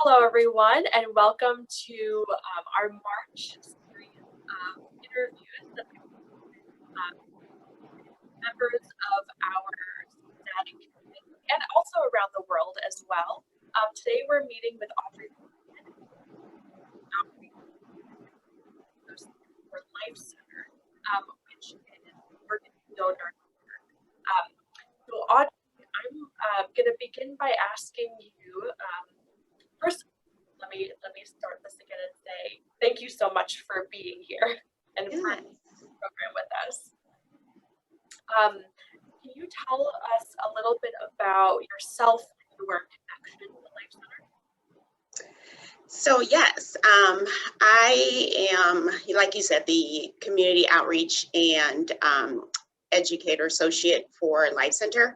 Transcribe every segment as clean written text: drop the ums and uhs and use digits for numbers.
Hello, everyone, and welcome to our March series of interviews that we with members of our Cincinnati community and also around the world as well. Today, we're meeting with Audrey for LifeCenter, which is organ donor. So, Audrey, I'm going to begin by asking you. First, let me start this again and say thank you so much for being here and for the program with us. Can you tell us a little bit about yourself and your connection to LifeCenter? So yes, I am, like you said, the community outreach and educator associate for LifeCenter.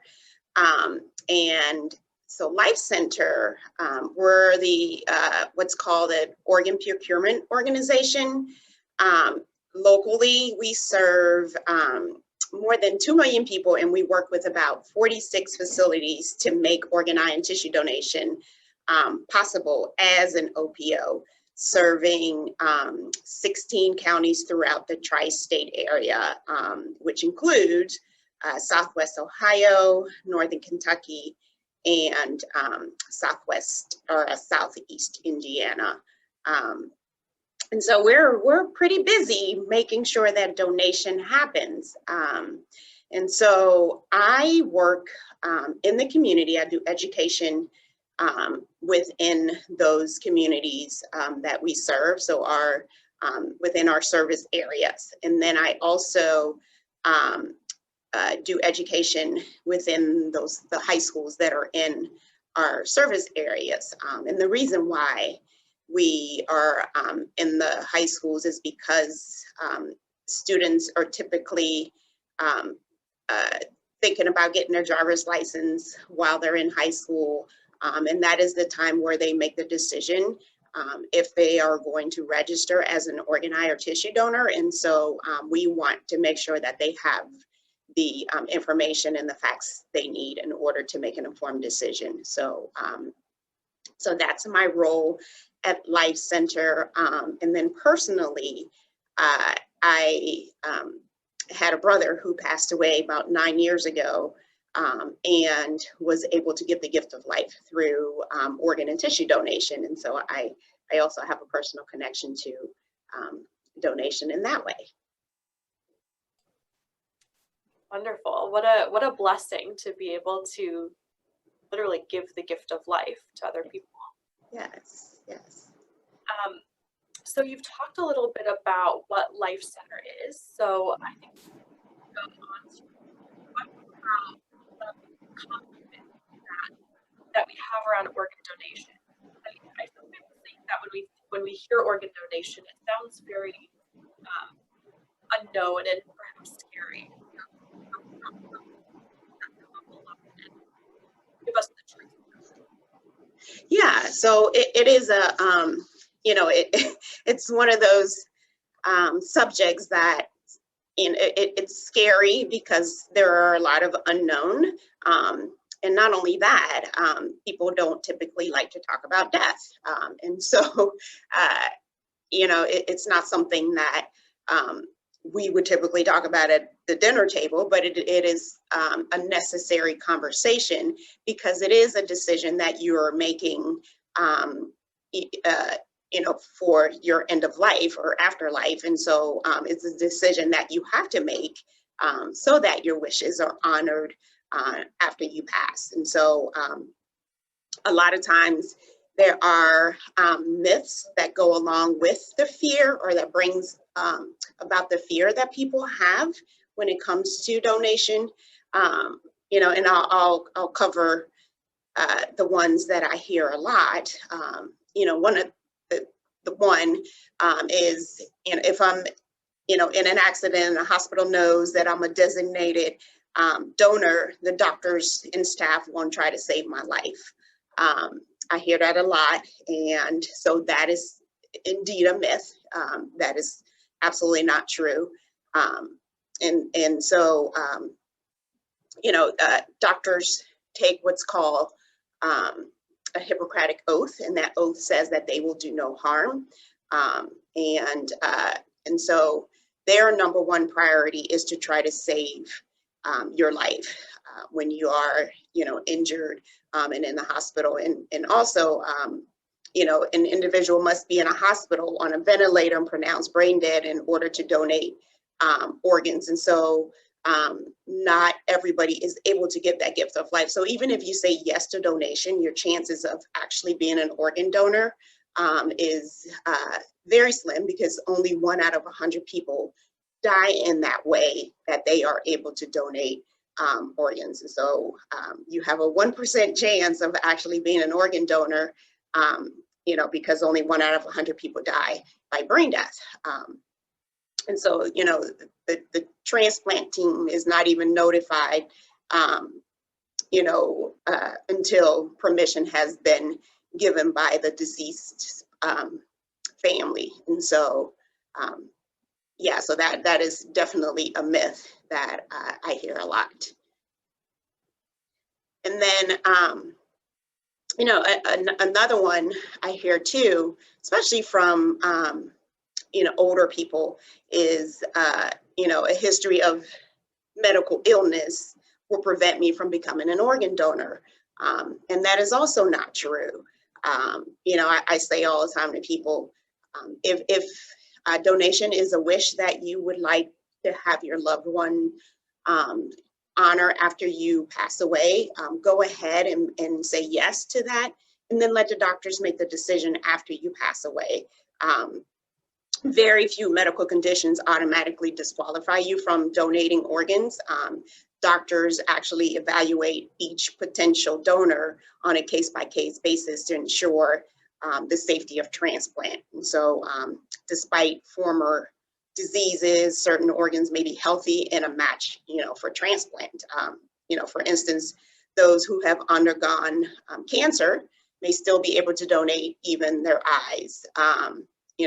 And so LifeCenter, we're the what's called an organ procurement organization. Locally, we serve more than 2 million people, and we work with about 46 facilities to make organ, eye, and tissue donation possible as an OPO, serving 16 counties throughout the tri-state area, which includes Southwest Ohio, Northern Kentucky, and Southwest or Southeast Indiana. And so we're pretty busy making sure that donation happens. And so I work in the community. I do education within those communities that we serve, so our within our service areas. And then I also do education within the high schools that are in our service areas. And the reason why we are in the high schools is because students are typically thinking about getting their driver's license while they're in high school. And that is the time where they make the decision if they are going to register as an organ, eye, or tissue donor. And so we want to make sure that they have the information and the facts they need in order to make an informed decision. So, so that's my role at LifeCenter. And then personally, I had a brother who passed away about 9 years ago. And was able to give the gift of life through organ and tissue donation. And so I also have a personal connection to donation in that way. Wonderful. What a blessing to be able to literally give the gift of life to other people. Yes, yes. So you've talked a little bit about what LifeCenter is. So I think we'll go on to talk about that we have around organ donation. I sometimes think that when we hear organ donation, it sounds very unknown and perhaps scary. Give us the truth. Yeah, so it is a you know, it's one of those subjects that it's scary because there are a lot of unknown. And not only that, people don't typically like to talk about death. And so, you know, it's not something that we would typically talk about at the dinner table, but it is a necessary conversation because it is a decision that you are making, you know, for your end of life or afterlife. And so it's a decision that you have to make so that your wishes are honored after you pass. And so a lot of times there are myths that go along with the fear, or that brings about the fear that people have when it comes to donation. You know, and I'll cover the ones that I hear a lot. You know, one of the one is, you know, if I'm, you know, in an accident and the hospital knows that I'm a designated donor, the doctors and staff won't try to save my life. I hear that a lot, and so that is indeed a myth. That is absolutely not true. And so, you know, doctors take what's called a Hippocratic oath, and that oath says that they will do no harm. And so their number one priority is to try to save your life when you are, injured and in the hospital. And also, an individual must be in a hospital on a ventilator and pronounced brain dead in order to donate organs. And so not everybody is able to give that gift of life. So even if you say yes to donation, your chances of actually being an organ donor is very slim, because only 1 out of 100 people die in that way that they are able to donate organs. And so you have a 1% chance of actually being an organ donor, because only 1 out of 100 people die by brain death. And so, the transplant team is not even notified, until permission has been given by the deceased family. And so, so that is definitely a myth that I hear a lot. And then, another one I hear too, especially from, older people, is, a history of medical illness will prevent me from becoming an organ donor. And that is also not true. I say all the time to people, if a donation is a wish that you would like to have your loved one honor after you pass away, go ahead and say yes to that, and then let the doctors make the decision after you pass away. Very few medical conditions automatically disqualify you from donating organs. Doctors actually evaluate each potential donor on a case-by-case basis to ensure the safety of transplant. And so despite former diseases, certain organs may be healthy and a match, for transplant. For instance, those who have undergone cancer may still be able to donate even their eyes.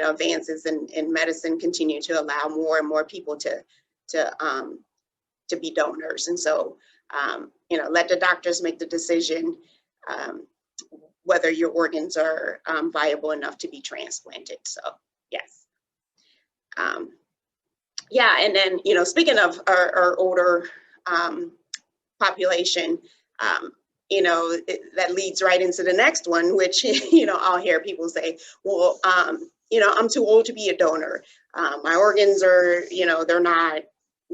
Advances in medicine continue to allow more and more people to be donors. And so, let the doctors make the decision whether your organs are viable enough to be transplanted. So, yes. And then, speaking of our older population, that leads right into the next one, which, I'll hear people say, well, I'm too old to be a donor. My organs are, they're not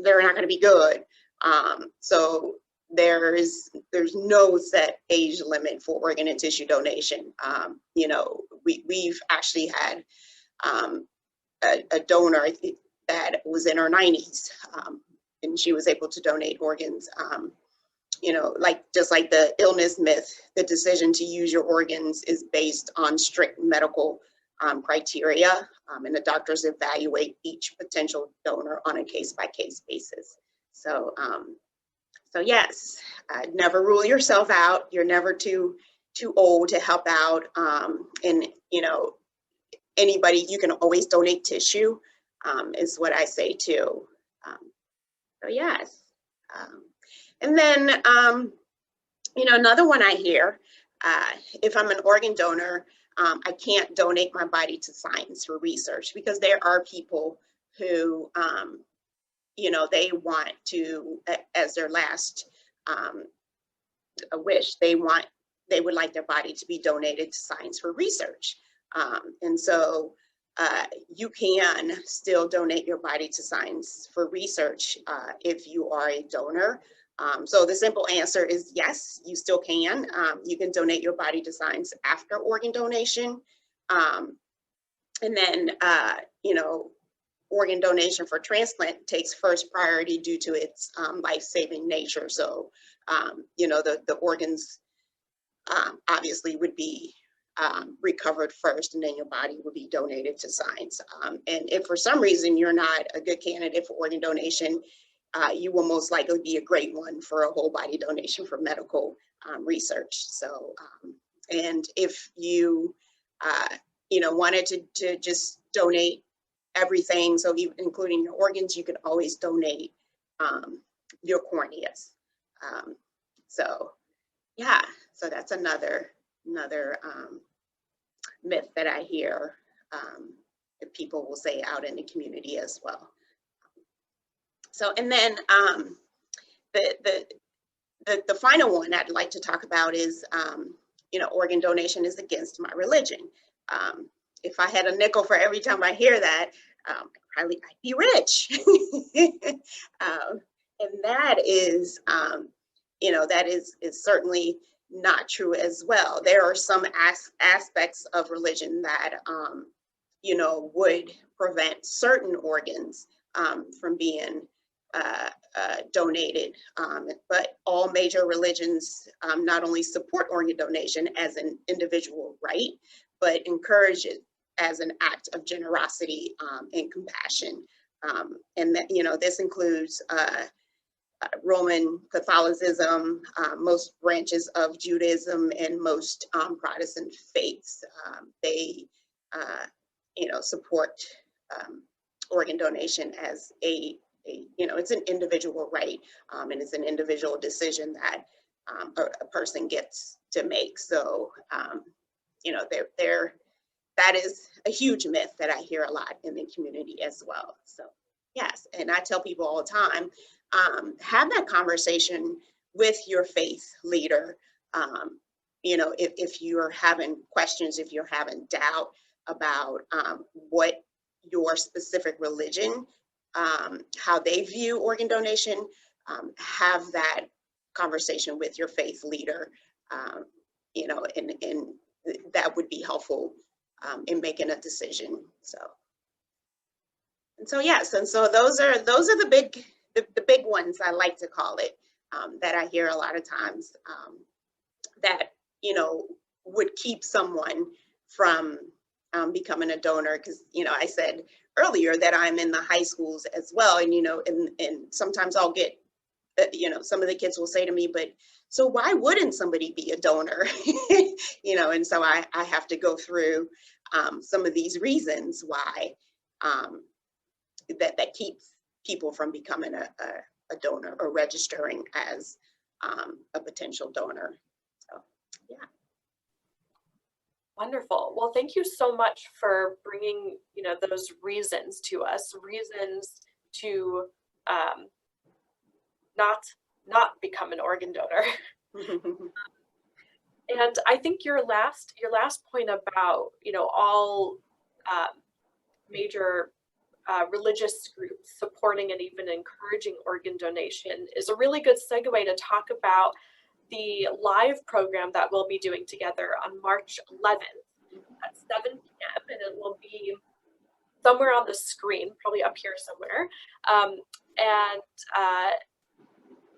going to be good. So there's no set age limit for organ and tissue donation. We've actually had a donor that was in her 90s, and she was able to donate organs. Just like the illness myth, the decision to use your organs is based on strict medical criteria, and the doctors evaluate each potential donor on a case-by-case basis. So, yes, never rule yourself out. You're never too old to help out, and anybody, you can always donate tissue, is what I say too. So yes, and then another one I hear, if I'm an organ donor, I can't donate my body to science for research, because there are people who, they want to, as their last wish, they would like their body to be donated to science for research. And so you can still donate your body to science for research if you are a donor. So the simple answer is yes, you still can. You can donate your body to science after organ donation. And then, organ donation for transplant takes first priority due to its life-saving nature. So, the organs obviously would be recovered first, and then your body would be donated to science. And if for some reason you're not a good candidate for organ donation, you will most likely be a great one for a whole body donation for medical research. So, and if you, wanted to just donate everything, so even including your organs, you could always donate your corneas. So, yeah, so that's another another myth that I hear that people will say out in the community as well. So, and then the final one I'd like to talk about is, you know, organ donation is against my religion. If I had a nickel for every time I hear that, I'd be rich. And that is, you know, that is certainly not true as well. There are some aspects of religion that, you know, would prevent certain organs from being donated, but all major religions not only support organ donation as an individual right, but encourage it as an act of generosity and compassion. And that, you know, this includes Roman Catholicism, most branches of Judaism, and most Protestant faiths. They, you know, support organ donation as you know, it's an individual right, and it's an individual decision that a person gets to make. So, you know, that is a huge myth that I hear a lot in the community as well. So, yes, and I tell people all the time, have that conversation with your faith leader. You know, if you're having questions, if you're having doubt about what your specific religion, how they view organ donation, have that conversation with your faith leader, you know, and that would be helpful in making a decision. So, and so yes, and so those are the big ones, I like to call it, that I hear a lot of times, that, you know, would keep someone from becoming a donor. Because, you know, I said earlier that I'm in the high schools as well, and, you know, and sometimes I'll get, you know, some of the kids will say to me, but so why wouldn't somebody be a donor? You know, and so I have to go through some of these reasons why that keeps people from becoming a donor or registering as a potential donor. So, yeah. Wonderful. Well, thank you so much for bringing, you know, those reasons to us, reasons to not become an organ donor. And I think your last point about, you know, all major religious groups supporting and even encouraging organ donation is a really good segue to talk about the live program that we'll be doing together on March 11th at 7 p.m. and it will be somewhere on the screen, probably up here somewhere.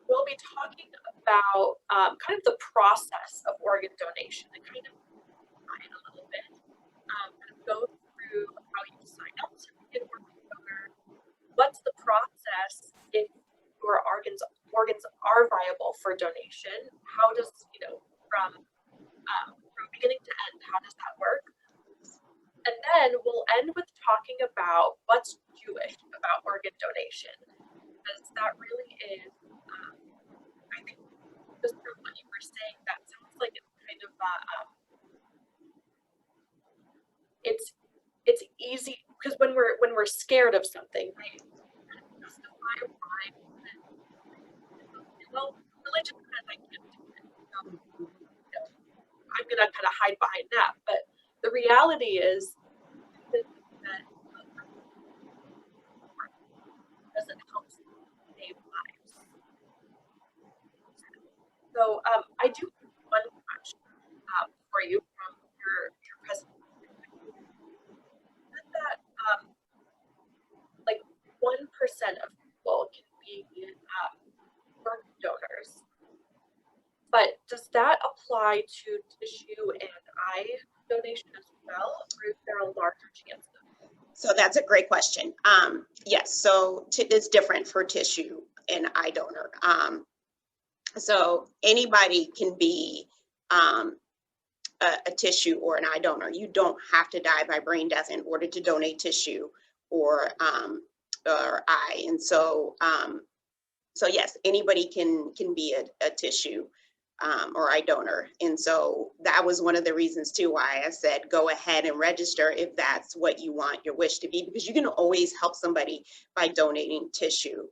We'll be talking about kind of the process of organ donation and kind of a little bit, go through how you sign up to be an organ donor, what's the process if your organs are viable for donation, how does, you know, from beginning to end, how does that work? And then we'll end with talking about what's Jewish about organ donation, because that really is, I think, just from what you were saying, that sounds like it's kind of it's easy, because when we're scared of something, right? Justify why, well, religion says I can't do it. You know, I'm gonna kind of hide behind that, but the reality is that doesn't help save lives. So I do have one question for you from your presentation. That like 1% of people can be organ donors, but does that apply to tissue and eye donation as well, or is there a larger chance of? So that's a great question. Yes, so it's different for tissue and eye donor. So anybody can be a tissue or an eye donor. You don't have to die by brain death in order to donate tissue or eye. And so, so yes, anybody can be a tissue or I donor. And so that was one of the reasons too why I said go ahead and register if that's what you want your wish to be, because you can always help somebody by donating tissue.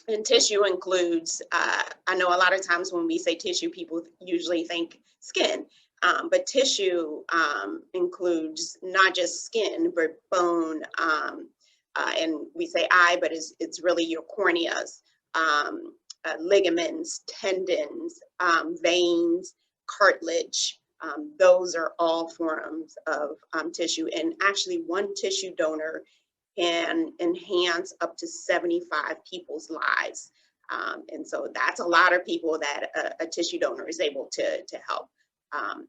And tissue includes, I know a lot of times when we say tissue, people usually think skin, but tissue includes not just skin, but bone, and we say eye, but it's really your corneas, ligaments, tendons, veins, cartilage. Those are all forms of tissue. And actually one tissue donor can enhance up to 75 people's lives. And so that's a lot of people that a tissue donor is able to help.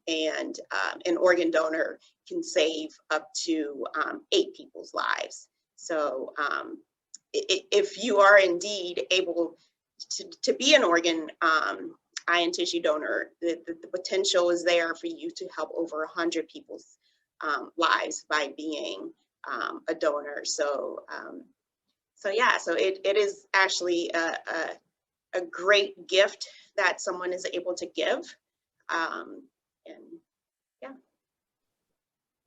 And an organ donor can save up to 8 people's lives. So if you are indeed able to be an organ eye and tissue donor, the potential is there for you to help over 100 people's lives by being a donor. So yeah, so it is actually a great gift that someone is able to give. And yeah.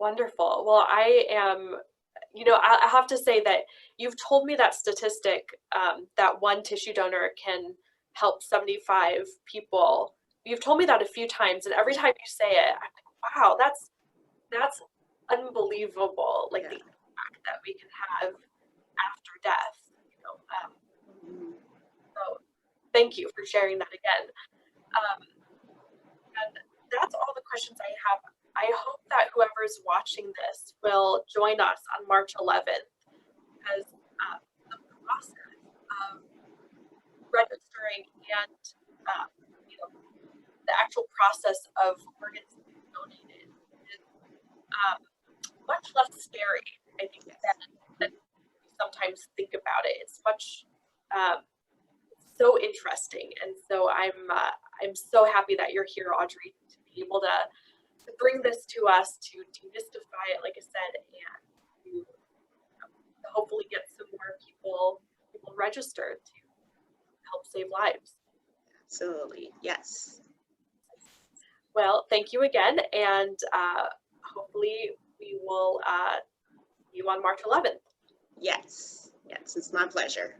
Wonderful. Well, I am, I have to say that you've told me that statistic, that one tissue donor can help 75 people. You've told me that a few times, and every time you say it, I'm like, wow, that's unbelievable. Like the impact that we can have after death. So thank you for sharing that again. And that's all the questions I have. I hope that whoever's watching this will join us on March 11th, because the process of registering and the actual process of organs being donated is much less scary, I think, than we sometimes think about it. It's much so interesting, and so I'm so happy that you're here, Audrey, to be able to bring this to us, to demystify it, like I said, and to hopefully get some more people registered to help save lives. Absolutely, yes. Well, thank you again, and hopefully we will see you on March 11th. Yes, it's my pleasure.